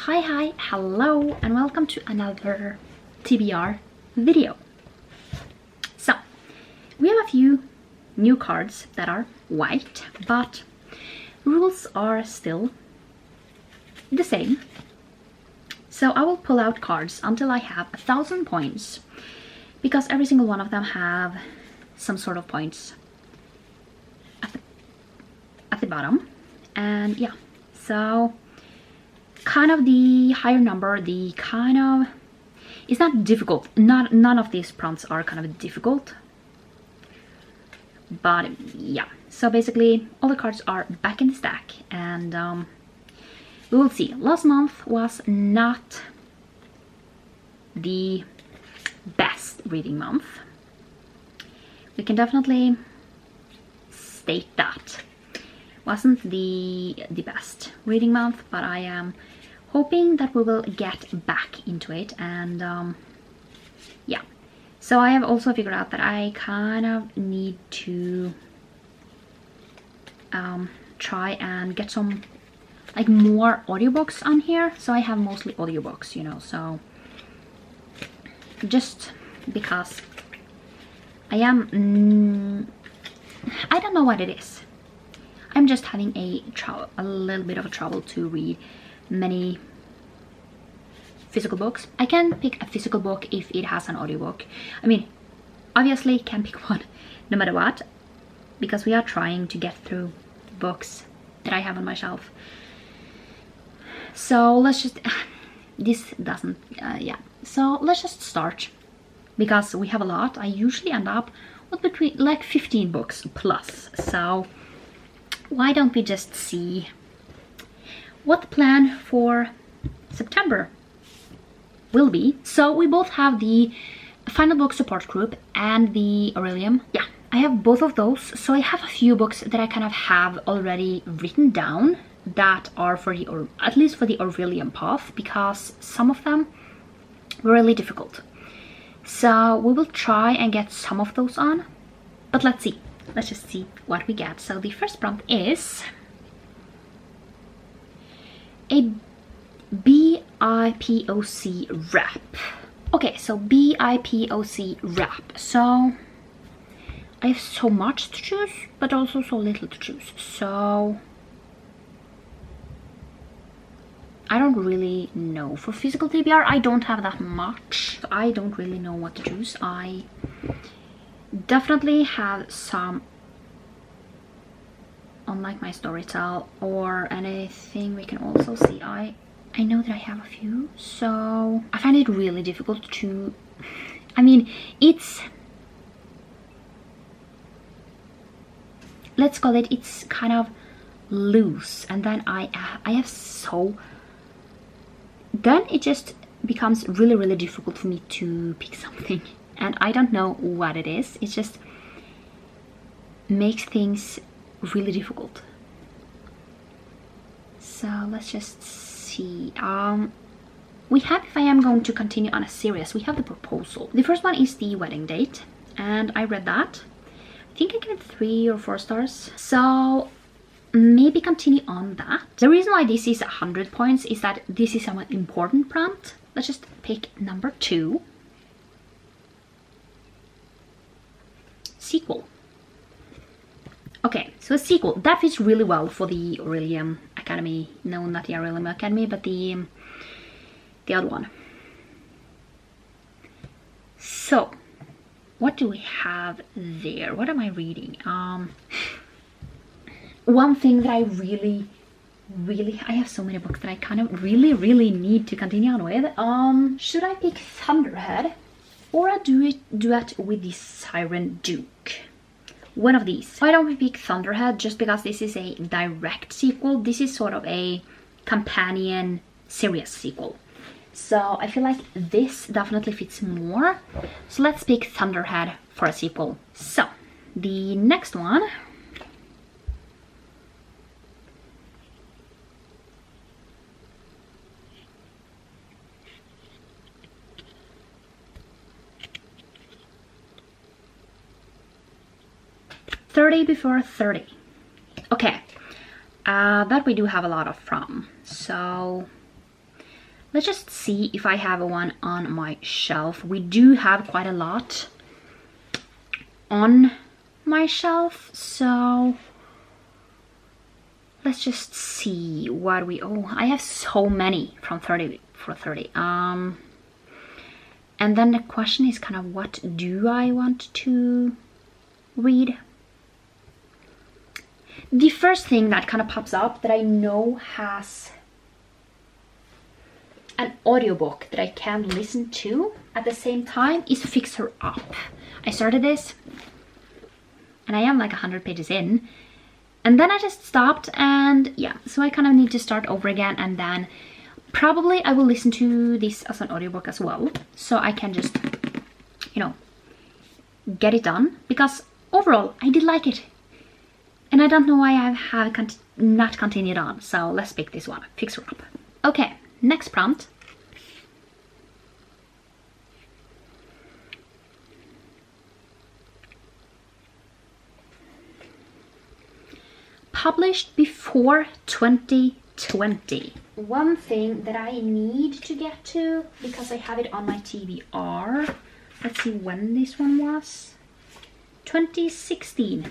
Hi, hello, and welcome to another TBR video. So, we have a few new cards that are white, but rules are still the same. So I will pull out cards until I have 1,000 points, because every single one of them have some sort of points at the bottom. And yeah, so kind of the higher number, the kind of, it's not difficult. None of these prompts are kind of difficult, but yeah. So basically all the cards are back in the stack, and we will see. Last month was not the best reading month. We can definitely state that. Wasn't the best reading month, but I am hoping that we will get back into it. And yeah, so I have also figured out that I kind of need to try and get some like more audiobooks on here. So I have mostly audiobooks, you know, so just because I am I don't know what it is. I'm just having a little bit of a trouble to read many physical books. I can pick a physical book if it has an audiobook. I mean, obviously can pick one no matter what, because we are trying to get through books that I have on my shelf. So let's just this doesn't yeah, so let's just start, because we have a lot. I usually end up with between like 15 books plus, so why don't we just see what the plan for September will be. So we both have the Final Book Support Group and the Aurelium. Yeah, I have both of those. So I have a few books that I kind of have already written down that are for the, or at least for the Aurelium path, because some of them were really difficult. So we will try and get some of those on, but let's see. Let's just see what we get. So the first prompt is a BIPOC wrap. Okay, so BIPOC wrap. So I have so much to choose, but also so little to choose. So I don't really know. For physical TBR, I don't have that much. I don't really know what to choose. I definitely have some, unlike my Storytel or anything we can also see. I know that I have a few, so I find it really difficult to, I mean, it's, let's call it, it's kind of loose, and then I have so, then it just becomes really difficult for me to pick something, and I don't know what it is. It just makes things really difficult. So let's just see. We have, if I am going to continue on a series, we have the proposal. The first one is the wedding date, and I read that. I think I give it 3 or 4 stars. So maybe continue on that. The reason why this is 100 points is that this is an important prompt. Let's just pick number 2. Sequel. Okay, so a sequel that fits really well for the Aurelium Academy. No, not the Aurelium Academy, but the other one. So what do we have there? What am I reading? One thing that I really, I have so many books that I kind of really need to continue on with. Should I pick Thunderhead, or I do it with the Siren Duke? One of these. Why don't we pick Thunderhead? Just because this is a direct sequel. This is sort of a companion series sequel. So I feel like this definitely fits more. So let's pick Thunderhead for a sequel. So the next one . 30 before 30. Okay, that we do have a lot of from. So let's just see if I have one on my shelf. We do have quite a lot on my shelf, so let's just see what we... Oh, I have so many from 30 for 30. And then the question is kind of, what do I want to read? The first thing that kind of pops up that I know has an audiobook that I can listen to at the same time is Fix Her Up. I started this and I am like 100 pages in, and then I just stopped, and yeah, so I kind of need to start over again, and then probably I will listen to this as an audiobook as well, so I can just, you know, get it done, because overall I did like it. And I don't know why I have not continued on, so let's pick this one, Fix Her Up. Okay, next prompt. Published before 2020. One thing that I need to get to, because I have it on my TBR. Let's see when this one was. 2016.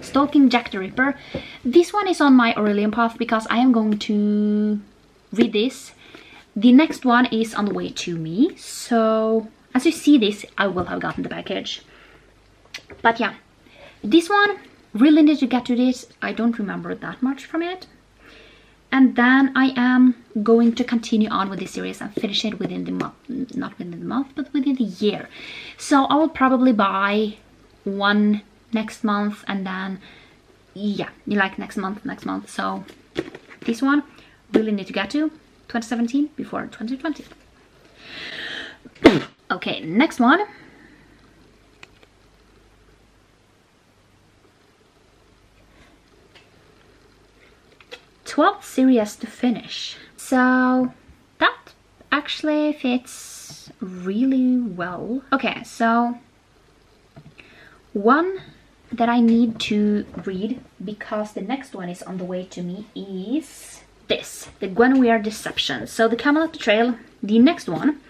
Stalking Jack the Ripper. This one is on my Aurelian path because I am going to read this. The next one is on the way to me. So as you see this, I will have gotten the package. But yeah, this one, really need to get to this. I don't remember that much from it. And then I am going to continue on with this series and finish it within the month. Not within the month, but within the year. So I will probably buy one next month, and then yeah, like next month. So this one really need to get to 2017 before 2020. Okay, next one. Twelve series to finish. So that actually fits really well. Okay, so one that I need to read, because the next one is on the way to me, is this, The Gwenweir Deception. So the Camelot Betrayal, the next one,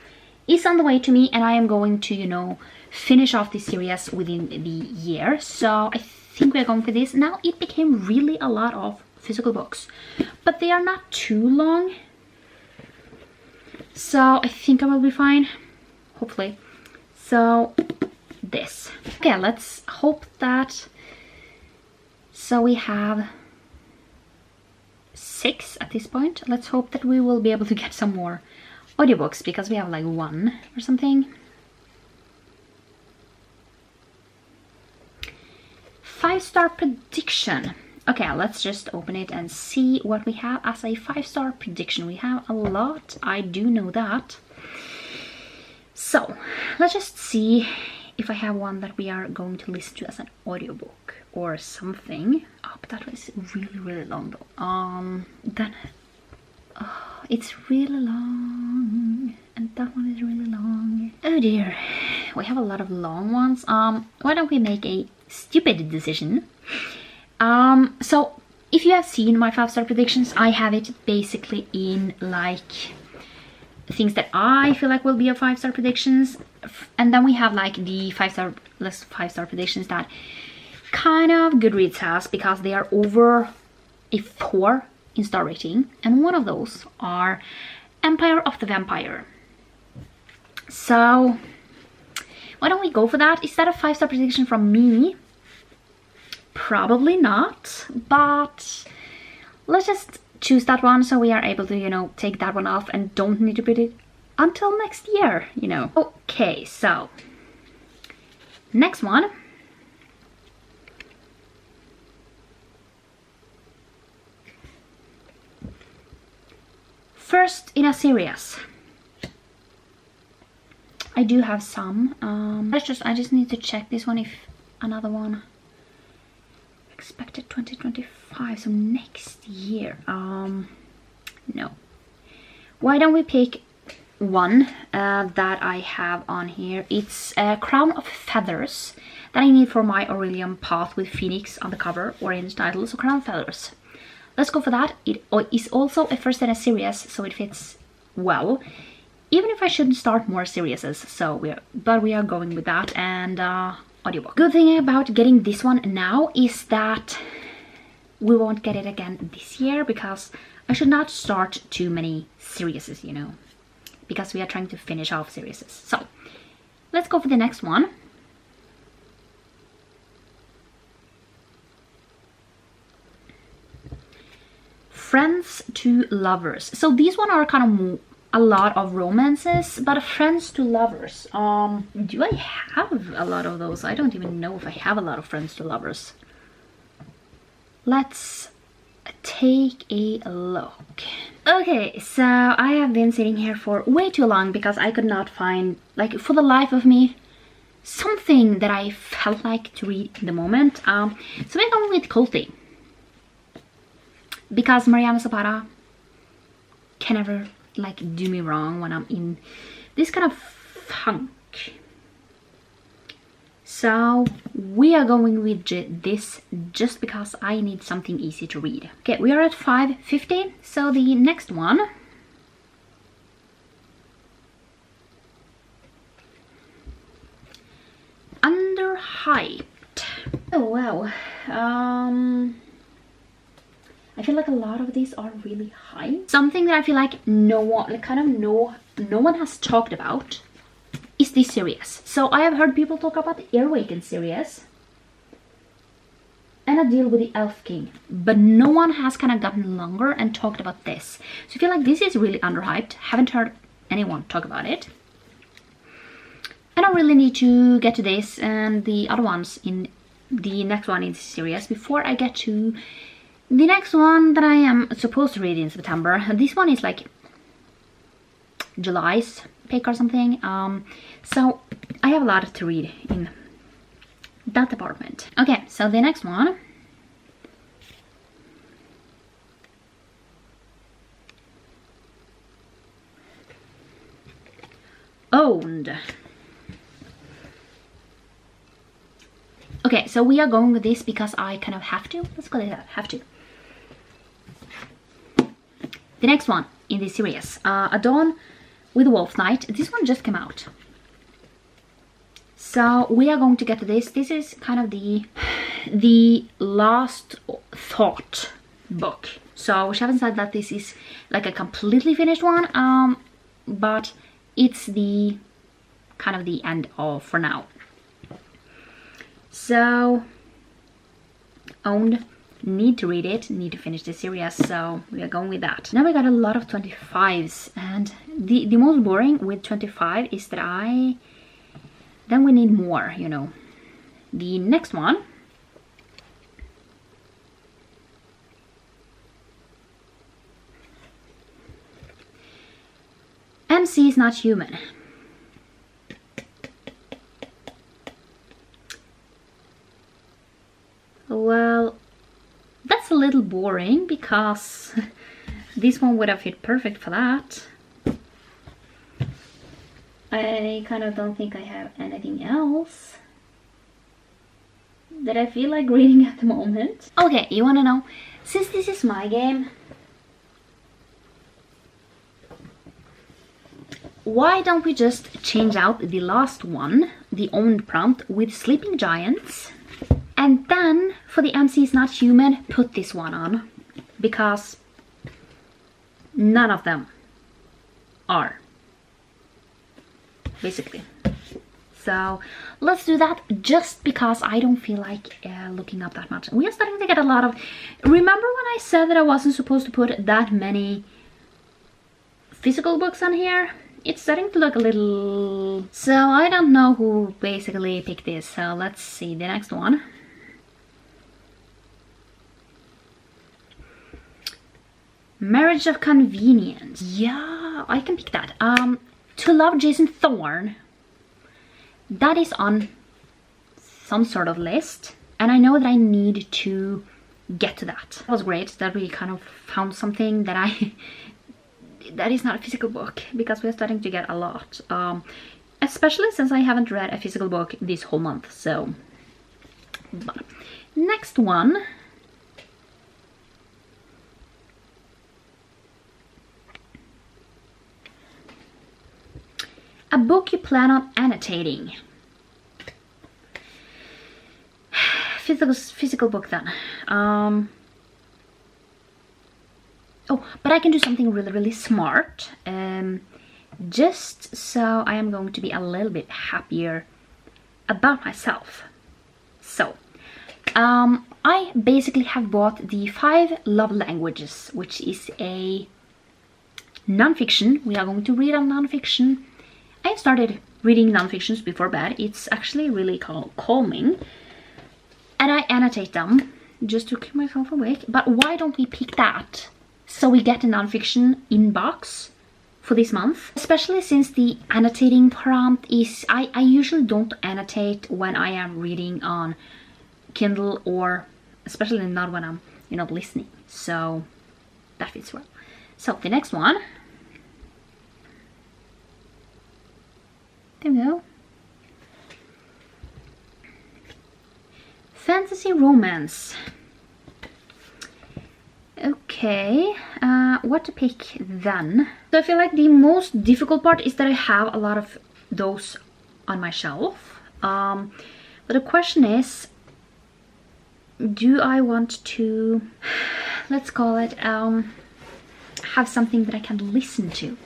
is on the way to me, and I am going to, you know, finish off this series within the year. So I think we're going for this. Now it became really a lot of physical books, but they are not too long, so I think I will be fine, hopefully. So this. Okay, let's hope that... So we have 6 at this point. Let's hope that we will be able to get some more audiobooks, because we have like 1 or something. 5-star prediction. Okay, let's just open it and see what we have as a 5-star prediction. We have a lot, I do know that. So let's just see if I have one that we are going to listen to as an audiobook or something. Oh, but that was really long though. Then it's really long, and that one is really long. Oh dear, we have a lot of long ones. Why don't we make a stupid decision? So if you have seen my 5-star predictions, I have it basically in like things that I feel like will be a 5-star predictions, and then we have like the 5-star predictions that kind of GoodReads has, because they are over a 4 in star rating, and one of those are Empire of the Vampire. So why don't we go for that? Is that a 5-star prediction from me? Probably not, but let's just choose that one, so we are able to, you know, take that one off and don't need to put it until next year, you know. Okay, so next one. First in a series. I do have some. I just need to check this one, if another one. Expected 2025, so next year. No. Why don't we pick one that I have on here? It's Crown of Feathers that I need for my Aurelian path, with Phoenix on the cover or in the title. So Crown of Feathers. Let's go for that. It is also a first in a series, so it fits well. Even if I shouldn't start more series, so we are going with that. And audiobook. Good thing about getting this one now is that we won't get it again this year, because I should not start too many series, you know, because we are trying to finish off series. So let's go for the next one. Friends to Lovers. So these one are kind of a lot of romances, but Friends to Lovers. Do I have a lot of those? I don't even know if I have a lot of Friends to Lovers. Let's take a look. Okay, so I have been sitting here for way too long because I could not find, like, for the life of me, something that I felt like to read in the moment. So we're going with Kulti, because Mariana Zapata can never, like, do me wrong when I'm in this kind of funk. So we are going with this just because I need something easy to read. Okay, we are at 5:50, so the next one. Underhyped. Oh wow. I feel like a lot of these are really high. Something that I feel like no one has talked about is this series. So I have heard people talk about the Airwaken series and A Deal with the Elf King, but no one has kind of gotten longer and talked about this. So I feel like this is really underhyped. Haven't heard anyone talk about it. And I really need to get to this and the other ones in the next one in this series before I get to the next one that I am supposed to read in September. This one is like July's pick or something. So I have a lot to read in that department. Okay, so the next one. Owned. Okay, so we are going with this because I kind of have to. Let's call it that, have to. The next one in this series, A Dawn with Wolf Knight. This one just came out. So we are going to get to this. This is kind of the last thought book. So we haven't said that this is like a completely finished one, but it's the kind of the end of for now. So Owned, need to read it, need to finish the series, so we are going with that. Now we got a lot of 25s, and the most boring with 25 is that then we need more, you know. The next one. MC is Not Human. Well, that's a little boring because this one would have fit perfect for that. I kind of don't think I have anything else that I feel like reading at the moment. Okay, you wanna know? Since this is my game, why don't we just change out the last one, the Owned prompt, with Sleeping Giants? And then, for the MC is Not Human, put this one on. Because none of them are. Basically. So, let's do that just because I don't feel like looking up that much. We are starting to get a lot of... Remember when I said that I wasn't supposed to put that many physical books on here? It's starting to look a little... So, I don't know who basically picked this. So, let's see the next one. Marriage of Convenience. Yeah, I can pick that. To Love Jason Thorne. That is on some sort of list. And I know that I need to get to that. It was great that we kind of found something that that is not a physical book. Because we're starting to get a lot. Especially since I haven't read a physical book this whole month. So, but next one. A book you plan on annotating. Physical book then. Oh, but I can do something really smart. Just so I am going to be a little bit happier about myself. So, I basically have bought the 5 Love Languages, which is a non-fiction. We are going to read a non-fiction. I have started reading non-fictions before bed. It's actually really calming. And I annotate them just to keep myself awake. But why don't we pick that? So we get a non-fiction inbox for this month. Especially since the annotating prompt is... I usually don't annotate when I am reading on Kindle, or especially not when I'm, listening. So that fits well. So the next one. There we go. Fantasy romance. Okay, what to pick then? So I feel like the most difficult part is that I have a lot of those on my shelf. But the question is, do I want to, let's call it, have something that I can listen to?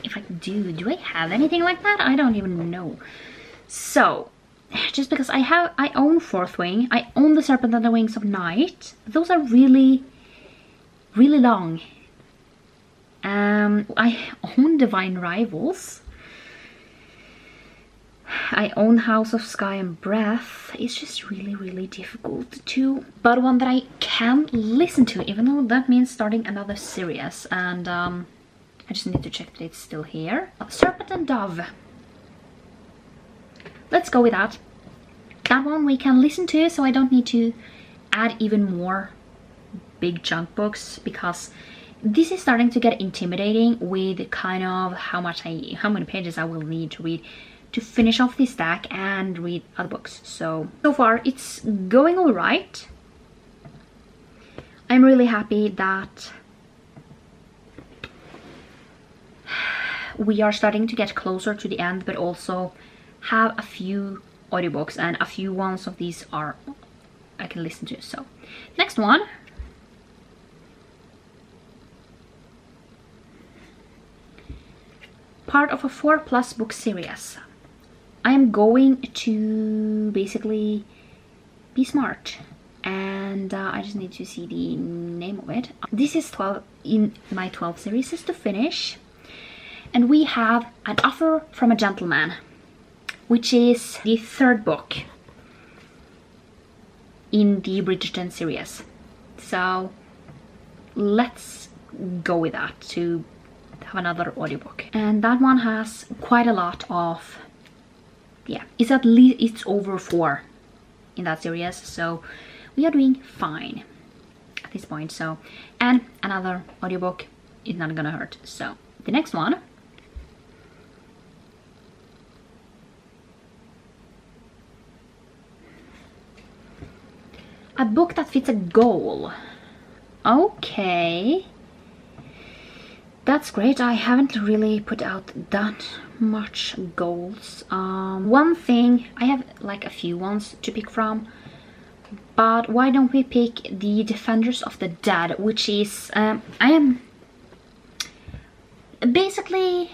If I do I have anything like that? I don't even know. So, just because I own Fourth Wing, I own The Serpent and the Wings of Night. Those are really long. I own Divine Rivals. I own House of Sky and Breath. It's just really difficult to, but one that I can listen to, even though that means starting another series. And I just need to check that it's still here. Serpent and Dove. Let's go with that. That one we can listen to, so I don't need to add even more big chunk books, because this is starting to get intimidating with kind of how many pages I will need to read to finish off this stack and read other books. So far it's going all right. I'm really happy that we are starting to get closer to the end, but also have a few audiobooks, and a few ones of these are I can listen to. So next one. Part of a 4+ book series. I am going to basically be smart, and I just need to see the name of it. This is 12 in my 12 series to finish, and we have An Offer from a Gentleman, which is the 3rd book in the Bridgerton series. So let's go with that to have another audiobook. And that one has quite a lot of, yeah, it's at least, it's over 4 in that series, so we are doing fine at this point. So, and another audiobook is not gonna hurt. So the next one, a book that fits a goal. Okay, that's great. I haven't really put out that much goals. One thing, I have like a few ones to pick from, but why don't we pick the Defenders of the Dead, which is I am basically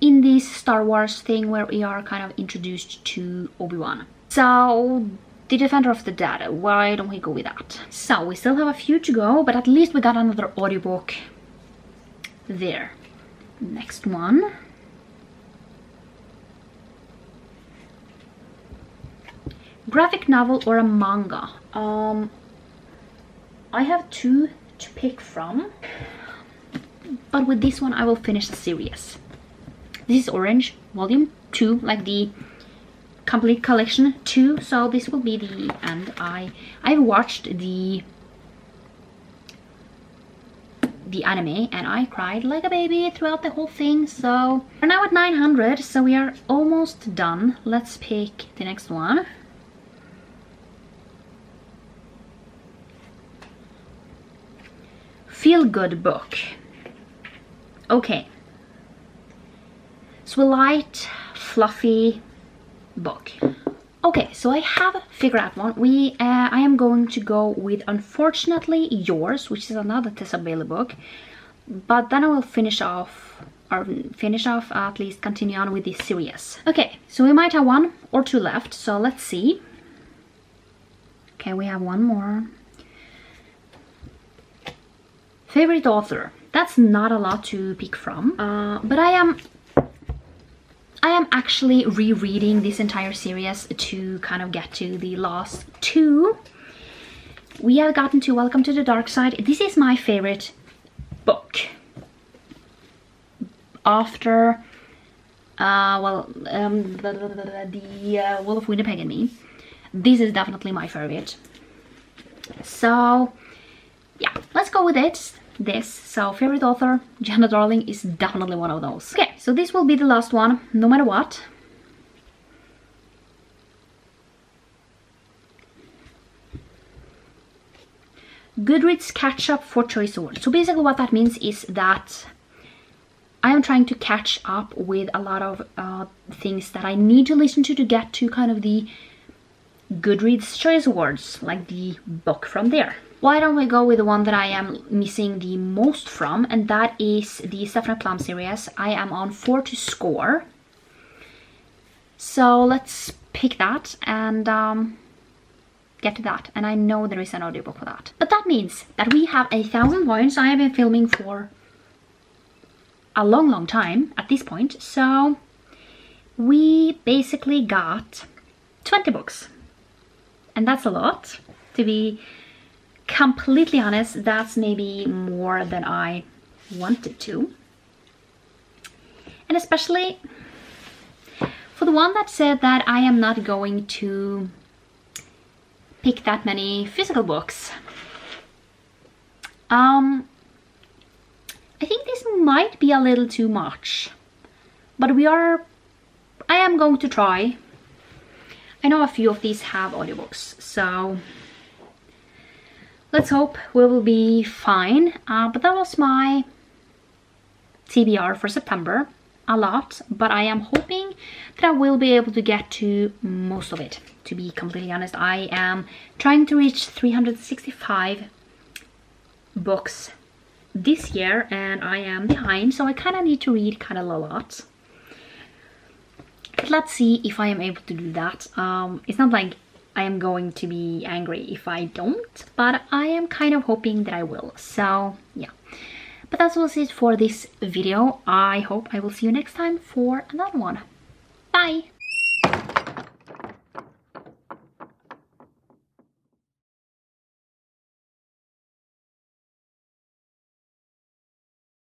in this Star Wars thing where we are kind of introduced to Obi-Wan. So the Defender of the Dead, why don't we go with that? So we still have a few to go, but at least we got another audiobook there. Next one. Graphic novel or a manga? I have 2 to pick from, but with this one I will finish the series. This is Orange Volume 2, like the complete collection 2, so this will be the end. I've watched the anime and I cried like a baby throughout the whole thing. So we're now at 900, so we are almost done. Let's pick the next one. Feel good book. Okay, So a light, fluffy book. Okay, so I have figured out one. I am going to go with Unfortunately Yours, which is another Tessa Bailey book. But then I will finish off, at least continue on with this series. Okay, so we might have 1 or 2 left, so let's see. Okay, we have 1 more. Favorite author. That's not a lot to pick from, but I am actually rereading this entire series to kind of get to the last 2. We have gotten to Welcome to the Dark Side. This is my favorite book after the Wolf of Winnipeg and Me. This is definitely my favorite. So yeah, let's go with it. So favorite author, Jenna Darling is definitely one of those. Okay, so this will be the last one, no matter what. GoodReads catch up for Choice Awards. So basically what that means is that I am trying to catch up with a lot of things that I need to listen to get to kind of the GoodReads Choice Awards, like the book from there. Why don't we go with the one that I am missing the most from, and that is the Stephanie Plum series. I am on 4 to score. So let's pick that and get to that. And I know there is an audiobook for that. But that means that we have 1,000 points. I have been filming for a long time at this point. So we basically got 20 books. And that's a lot, to be completely honest. That's maybe more than I wanted to. And especially for the one that said that I am not going to pick that many physical books. I think this might be a little too much, but I am going to try. I know a few of these have audiobooks, so let's hope we will be fine. But that was my TBR for September. A lot, but I am hoping that I will be able to get to most of it. To be completely honest, I am trying to reach 365 books this year, and I am behind, so I kind of need to read kind of a lot. But let's see if I am able to do that. It's not like I am going to be angry if I don't, but I am kind of hoping that I will. So yeah, but that's all it for this video. I hope I will see you next time for another one. Bye!